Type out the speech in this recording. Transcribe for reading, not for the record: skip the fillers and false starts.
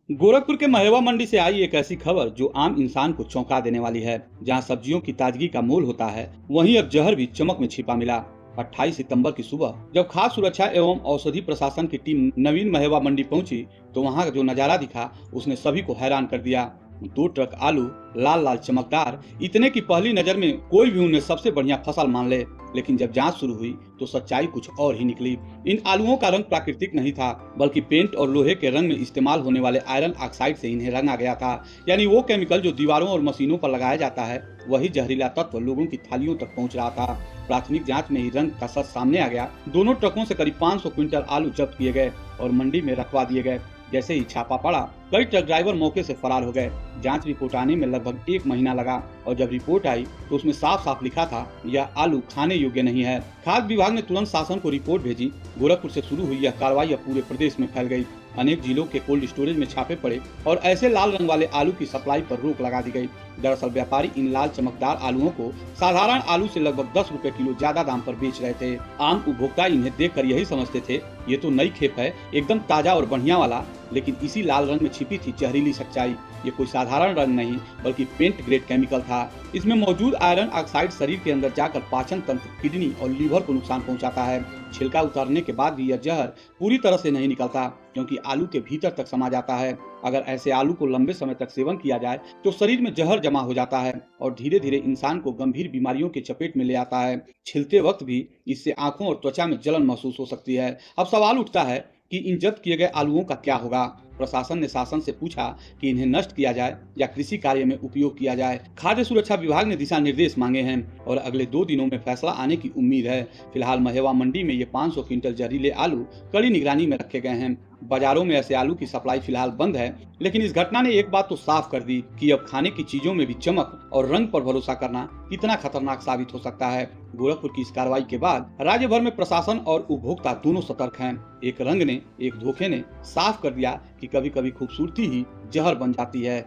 गोरखपुर के महेवा मंडी से आई एक ऐसी खबर जो आम इंसान को चौंका देने वाली है। जहां सब्जियों की ताजगी का मोल होता है, वहीं अब जहर भी चमक में छिपा मिला। 28 सितंबर की सुबह जब खाद्य सुरक्षा एवं औषधि प्रशासन की टीम नवीन महेवा मंडी पहुंची, तो वहां जो नजारा दिखा उसने सभी को हैरान कर दिया। 2 ट्रक आलू, लाल लाल चमकदार, इतने की पहली नजर में कोई भी उन्हें सबसे बढ़िया फसल मान ले। लेकिन जब जांच शुरू हुई तो सच्चाई कुछ और ही निकली। इन आलूओं का रंग प्राकृतिक नहीं था, बल्कि पेंट और लोहे के रंग में इस्तेमाल होने वाले आयरन ऑक्साइड से इन्हें रंगा गया था। यानी वो केमिकल जो दीवारों और मशीनों पर लगाया जाता है, वही जहरीला तत्व लोगों की थालियों तक पहुंच रहा था। प्राथमिक जांच में ही रंग का सच सामने आ गया। दोनों ट्रकों से करीब 500 क्विंटल आलू जब्त किए गए और मंडी में रखवा दिए गए। जैसे ही छापा पड़ा, कई ट्रक ड्राइवर मौके से फरार हो गए। जांच रिपोर्ट आने में लगभग 1 महीना लगा और जब रिपोर्ट आई तो उसमें साफ साफ लिखा था, यह आलू खाने योग्य नहीं है। खाद्य विभाग ने तुरंत शासन को रिपोर्ट भेजी। गोरखपुर से शुरू हुई यह कार्रवाई अब पूरे प्रदेश में फैल गई। अनेक जिलों के कोल्ड स्टोरेज में छापे पड़े और ऐसे लाल रंग वाले आलू की सप्लाई पर रोक लगा दी गई। दरअसल व्यापारी इन लाल चमकदार आलूओं को साधारण आलू से लगभग 10 रुपए किलो ज्यादा दाम पर बेच रहे थे। आम उपभोक्ता इन्हें देखकर यही समझते थे, ये तो नई खेप है, एकदम ताजा और बढ़िया वाला। लेकिन इसी लाल रंग में छिपी थी जहरीली सच्चाई। ये कोई साधारण रंग नहीं, बल्कि पेंट ग्रेड केमिकल था। इसमें मौजूद आयरन ऑक्साइड शरीर के अंदर जाकर पाचन तंत्र, किडनी और लीवर को नुकसान पहुंचाता है। छिलका उतारने के बाद भी यह जहर पूरी तरह से नहीं निकलता, क्योंकि आलू के भीतर तक समा जाता है। अगर ऐसे आलू को लंबे समय तक सेवन किया जाए तो शरीर में जहर जमा हो जाता है और धीरे धीरे इंसान को गंभीर बीमारियों के चपेट में ले आता है। छिलते वक्त भी इससे आंखों और त्वचा में जलन महसूस हो सकती है। अब सवाल उठता है कि इन जब्त किए गए आलूओं का क्या होगा। प्रशासन ने शासन से पूछा कि इन्हें नष्ट किया जाए या कृषि कार्य में उपयोग किया जाए। खाद्य सुरक्षा विभाग ने दिशा निर्देश मांगे हैं और अगले 2 दिनों में फैसला आने की उम्मीद है। फिलहाल महेवा मंडी में ये 500 क्विंटल जहरीले आलू कड़ी निगरानी में रखे गए हैं। बाजारों में ऐसे आलू की सप्लाई फिलहाल बंद है, लेकिन इस घटना ने एक बात तो साफ कर दी कि अब खाने की चीजों में भी चमक और रंग पर भरोसा करना कितना खतरनाक साबित हो सकता है। गोरखपुर की इस कार्रवाई के बाद राज्य भर में प्रशासन और उपभोक्ता दोनों सतर्क हैं। एक रंग ने, एक धोखे ने साफ कर दिया कि कभी कभी खूबसूरती ही जहर बन जाती है।